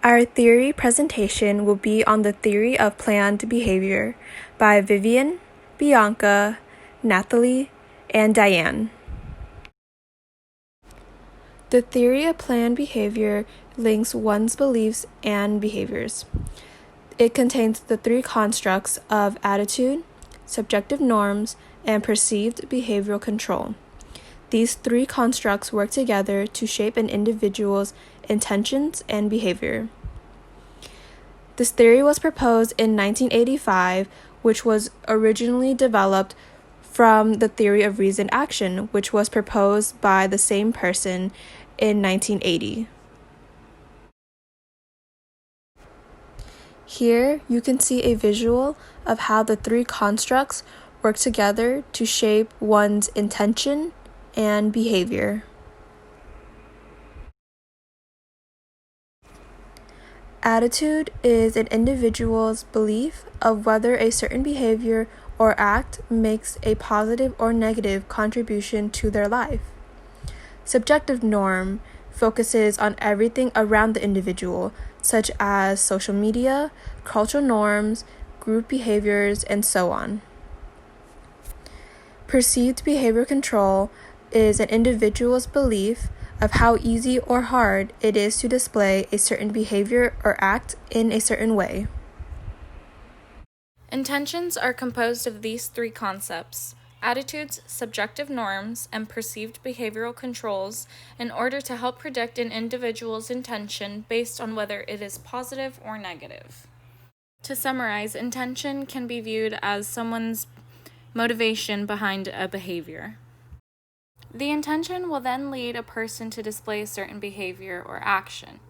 Our theory presentation will be on the theory of planned behavior by Vivian, Bianca, Nathalie, and Diane. The theory of planned behavior links one's beliefs and behaviors. It contains the three constructs of attitude, subjective norms, and perceived behavioral control. These three constructs work together to shape an individual's intentions and behavior. This theory was proposed in 1985, which was originally developed from the theory of reasoned action, which was proposed by the same person in 1980. Here, you can see a visual of how the three constructs work together to shape one's intention and behavior. Attitude is an individual's belief of whether a certain behavior or act makes a positive or negative contribution to their life. Subjective norm focuses on everything around the individual, such as social media, cultural norms, group behaviors, and so on. Perceived behavior control is an individual's belief of how easy or hard it is to display a certain behavior or act in a certain way. Intentions are composed of these three concepts: attitudes, subjective norms, and perceived behavioral controls in order to help predict an individual's intention based on whether it is positive or negative. To summarize, intention can be viewed as someone's motivation behind a behavior. The intention will then lead a person to display a certain behavior or action.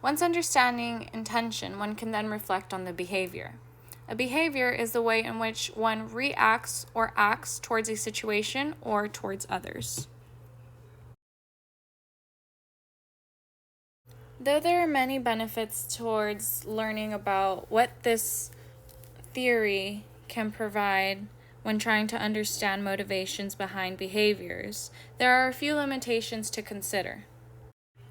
Once understanding intention, one can then reflect on the behavior. A behavior is the way in which one reacts or acts towards a situation or towards others. Though there are many benefits towards learning about what this theory can provide when trying to understand motivations behind behaviors, there are a few limitations to consider.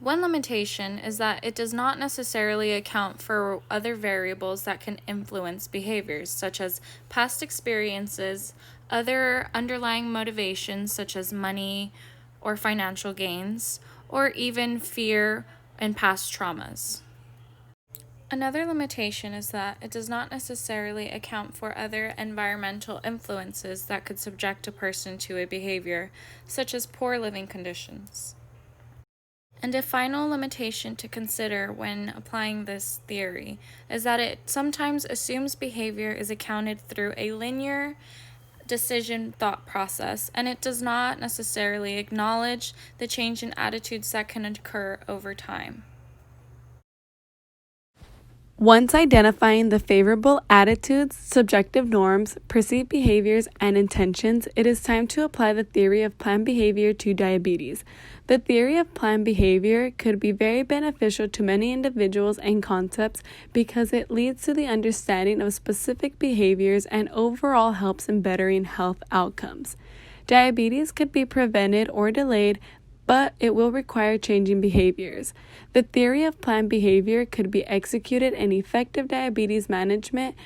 One limitation is that it does not necessarily account for other variables that can influence behaviors, such as past experiences, other underlying motivations such as money or financial gains, or even fear and past traumas. Another limitation is that it does not necessarily account for other environmental influences that could subject a person to a behavior, such as poor living conditions. And a final limitation to consider when applying this theory is that it sometimes assumes behavior is accounted through a linear decision thought process, and it does not necessarily acknowledge the change in attitudes that can occur over time. Once identifying the favorable attitudes, subjective norms, perceived behaviors, and intentions, it is time to apply the theory of planned behavior to diabetes. The theory of planned behavior could be very beneficial to many individuals and concepts because it leads to the understanding of specific behaviors and overall helps in bettering health outcomes. Diabetes could be prevented or delayed, but it will require changing behaviors. The theory of planned behavior could be executed in effective diabetes management,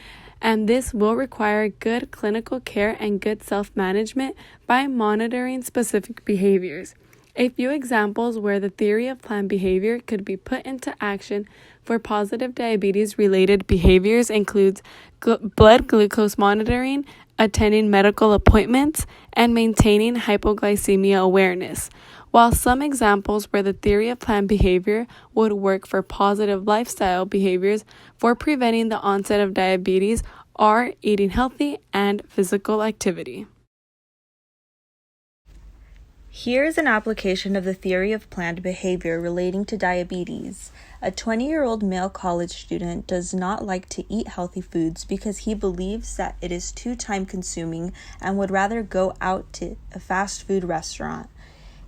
and this will require good clinical care and good self-management by monitoring specific behaviors. A few examples where the theory of planned behavior could be put into action for positive diabetes-related behaviors includes blood glucose monitoring, attending medical appointments, and maintaining hypoglycemia awareness. While some examples where the theory of planned behavior would work for positive lifestyle behaviors for preventing the onset of diabetes are eating healthy and physical activity. Here's an application of the theory of planned behavior relating to diabetes. A 20-year-old male college student does not like to eat healthy foods because he believes that it is too time-consuming and would rather go out to a fast food restaurant.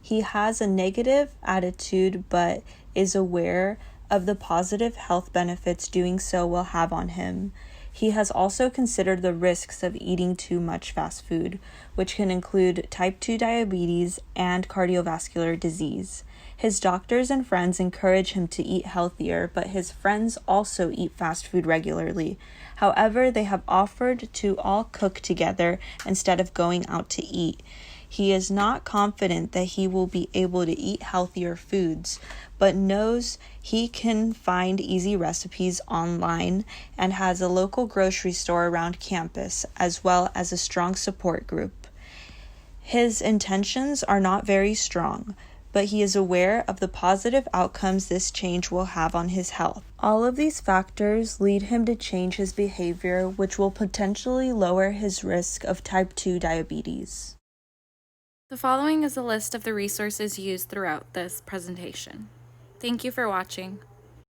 He has a negative attitude but is aware of the positive health benefits doing so will have on him. He has also considered the risks of eating too much fast food, which can include type 2 diabetes and cardiovascular disease. His doctors and friends encourage him to eat healthier, but his friends also eat fast food regularly. However, they have offered to all cook together instead of going out to eat. He is not confident that he will be able to eat healthier foods, but knows he can find easy recipes online and has a local grocery store around campus, as well as a strong support group. His intentions are not very strong, but he is aware of the positive outcomes this change will have on his health. All of these factors lead him to change his behavior, which will potentially lower his risk of type 2 diabetes. The following is a list of the resources used throughout this presentation. Thank you for watching.